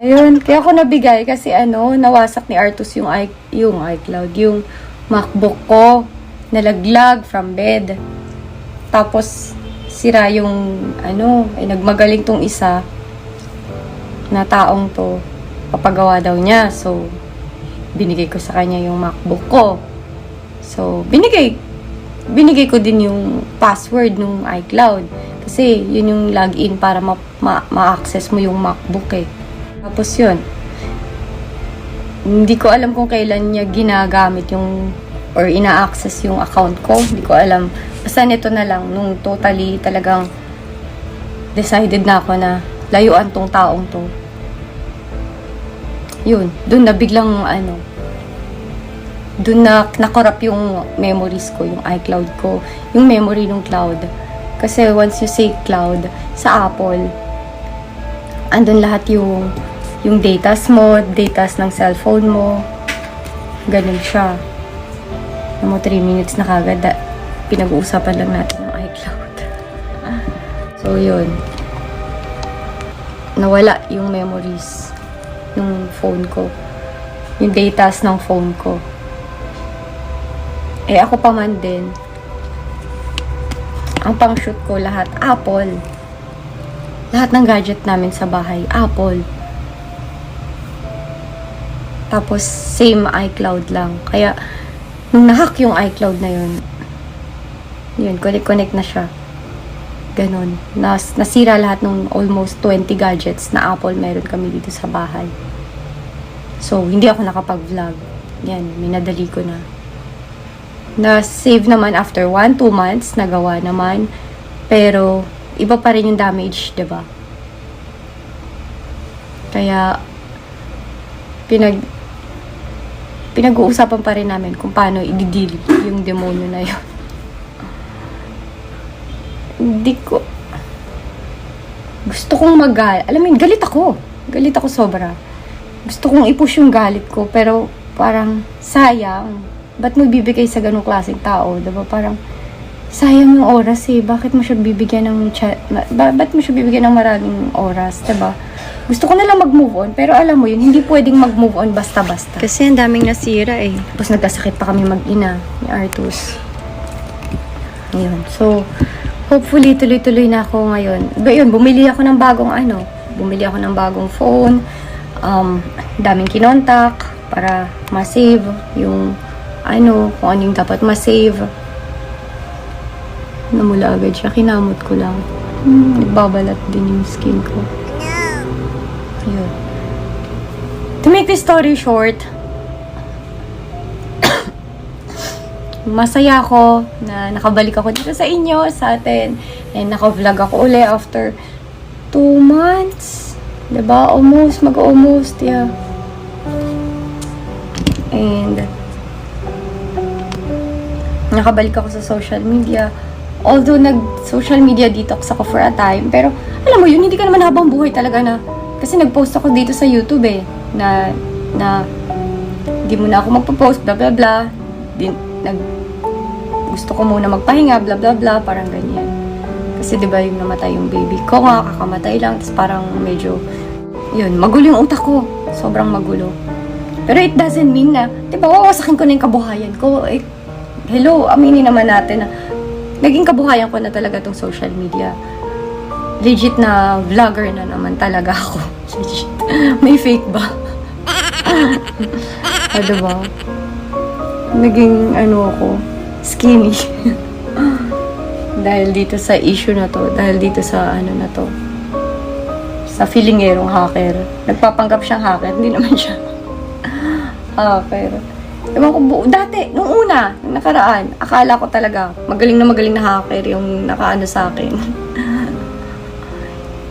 Ayun, kaya ako nabigay kasi nawasak ni Artus yung iCloud, yung MacBook ko, nalaglag from bed. Tapos, sira yung, nagmagaling tong isa na taong to, papagawa daw niya. So, binigay ko sa kanya yung MacBook ko. So, binigay ko din yung password ng iCloud. Kasi, yun yung login para ma-access mo yung MacBook eh. Tapos yun, hindi ko alam kung kailan niya ginagamit yung or ina-access yung account ko. Hindi ko alam. Basta nito na lang, nung totally talagang decided na ako na layuan tong taong to. Yun, dun na biglang dun na nakorap yung memories ko, yung iCloud ko, yung memory ng cloud. Kasi once you say cloud sa Apple, andun lahat yung datas mo, datas ng cellphone mo. Ganun siya. 3 minutes na kagad. Pinag-uusapan lang natin ng iCloud. So, yun. Nawala yung memories ng phone ko. Yung datas ng phone ko. Eh, ako pa man din. Ang pang-shoot ko lahat, Apple. Lahat ng gadget namin sa bahay, Apple. Tapos, same iCloud lang. Kaya, nung nahack yung iCloud na yun, connect na siya. Ganon. Nasira lahat ng almost 20 gadgets na Apple meron kami dito sa bahay. So, hindi ako nakapag-vlog. Yan, minadali ko na. Na-save naman after 1-2 months, nagawa naman. Pero, iba pa rin yung damage, diba? Kaya, pinag-uusapan pa rin namin kung paano i-deal yung demonyo na yun. Hindi ko... Gusto kong alam mo yun, galit ako. Galit ako sobra. Gusto kong i-push yung galit ko, pero parang sayang. Ba't mo bibigay sa ganung klaseng tao? Diba? Parang sayang yung oras eh. Bakit mo siya bibigyan ba't mo siya bibigyan ng maraming oras? Diba? Gusto ko na lang mag-move on, pero alam mo yun, hindi pwedeng mag-move on basta-basta. Kasi ang daming nasira eh. Tapos nagkasakit pa kami mag-ina ni Artus. Yun. So, hopefully, tuloy-tuloy na ako ngayon. Yun, bumili ako ng bagong phone. Daming kinontak para ma-save yung kung ano yung dapat ma-save. Namula agad siya. Kinamot ko lang. Nagbabalat din yung skin ko. Ayun. To make this story short, masaya ako na nakabalik ako dito sa inyo, sa atin. And naka-vlog ako uli after 2 months. Diba? Mag-almost, yeah. And nakabalik ako sa social media. Although nag-social media detox ako for a time, pero alam mo yun, hindi ka naman habang buhay talaga na, kasi nag-post ako dito sa YouTube eh, na hindi muna ako magpo-post, blah blah blah. Gusto ko muna magpahinga, blah blah blah, parang ganyan. Kasi diba yung namatay yung baby ko nga, kakamatay lang, tapos parang medyo, yun, magulo yung utak ko. Sobrang magulo. Pero it doesn't mean na, diba, wawasakin ko na yung kabuhayan ko. Eh, hello, aminin naman natin na naging kabuhayan ko na talaga tong social media. Legit na vlogger na naman talaga ako. Legit. May fake ba? Diba? Naging ako, skinny. Dahil dito sa issue na to, dahil dito sa na to, sa feelingerong hacker. Nagpapanggap siyang hacker, hindi naman siya hacker. Ewan ko, dati, nung una, nung nakaraan, akala ko talaga, magaling na hacker yung nakaano sa akin.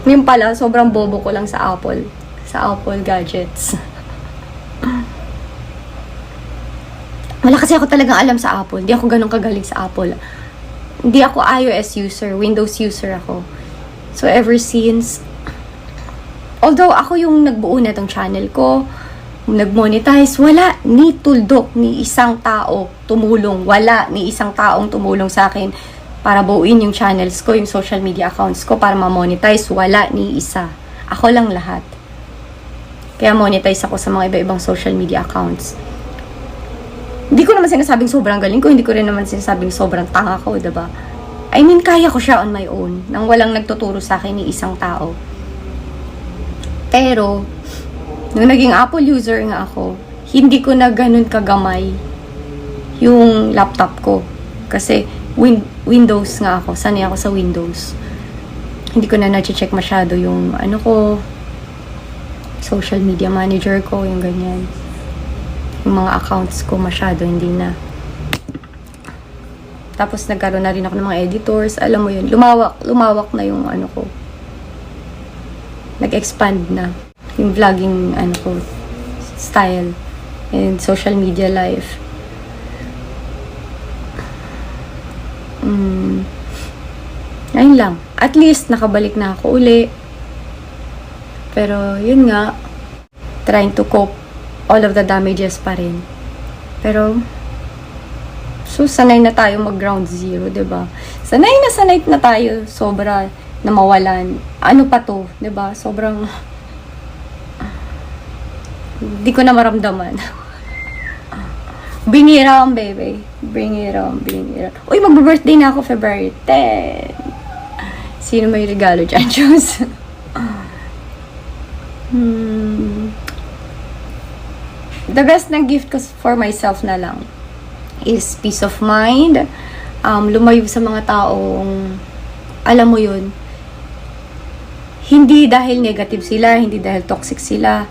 Yung pala, sobrang bobo ko lang sa Apple gadgets. Wala kasi ako talagang alam sa Apple. Hindi ako ganun kagaling sa Apple. Hindi ako iOS user, Windows user ako. So, ever since, although ako yung nagbuo na itong channel ko, nag-monetize, wala ni tuldok, ni isang tao tumulong. Wala ni isang taong tumulong sa akin para buuin yung channels ko, yung social media accounts ko para ma-monetize. Wala ni isa. Ako lang lahat. Kaya monetize ako sa mga iba-ibang social media accounts. Hindi ko naman sinasabing sobrang galing ko, hindi ko rin naman sinasabing sobrang tanga ko, diba? I mean, kaya ko siya on my own, nang walang nagtuturo sa akin ni isang tao. Pero, nung naging Apple user nga ako, hindi ko na ganun kagamay yung laptop ko. Kasi, Windows nga ako. Sanay ako sa Windows. Hindi ko na na-check masyado yung ano ko, social media manager ko, yung ganyan. Yung mga accounts ko masyado, hindi na. Tapos nagkaroon na rin ako ng mga editors. Alam mo yun, lumawak na yung ano ko. Nag-expand na yung vlogging ano ko, style and social media life. Ayun lang. At least, nakabalik na ako uli. Pero, yun nga, trying to cope all of the damages pa rin. Pero, so, sanay na tayo mag-ground zero, diba? Sanay na tayo sobra na mawalan. Ano pa to, diba? Sobrang, di ko na maramdaman. Bring it on, baby. Bring it on, bring it on. Uy, mag-birthday na ako February 10. Sino may regalo dyan, Diyos? The best na gift ko for myself na lang is peace of mind. Lumayo sa mga taong, alam mo yun, hindi dahil negative sila, hindi dahil toxic sila,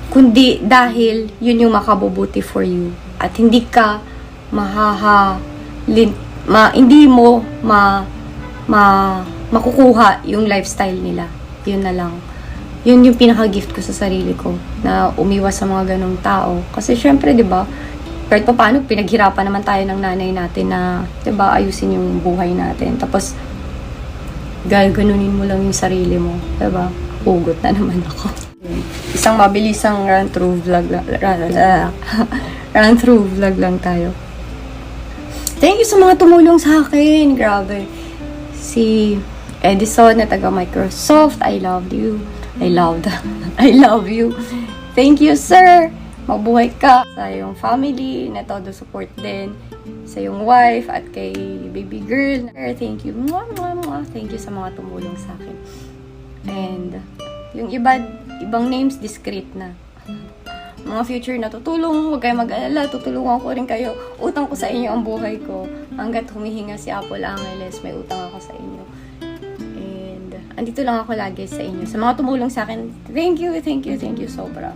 kundi dahil yun yung makabubuti for you. At hindi ka hindi mo makukuha yung lifestyle nila. Yun na lang. Yun yung pinaka-gift ko sa sarili ko, na umiwas sa mga ganong tao. Kasi syempre, di ba, kahit pa paano, pinaghirapan naman tayo ng nanay natin na, di ba, ayusin yung buhay natin. Tapos, ganunin mo lang yung sarili mo. Di ba? Hugot na naman ako. Isang mabilisang run-through vlog lang tayo. Thank you sa mga tumulong sa akin. Grabe. Si Edison na taga Microsoft, I love you. I love you. Thank you, sir. Mabuhay ka. Sa iyong family, na todo support din. Sa iyong wife at kay baby girl. Thank you. Thank you sa mga tumulong sa akin. And yung ibang names, discreet na. Mga future na tutulong, huwag kayong mag-alala, tutulungan ko rin kayo. Utang ko sa inyo ang buhay ko. Hanggat humihinga si Apple Angeles, may utang ako sa inyo. And andito lang ako lagi sa inyo. Sa mga tumulong sa akin, thank you sobra.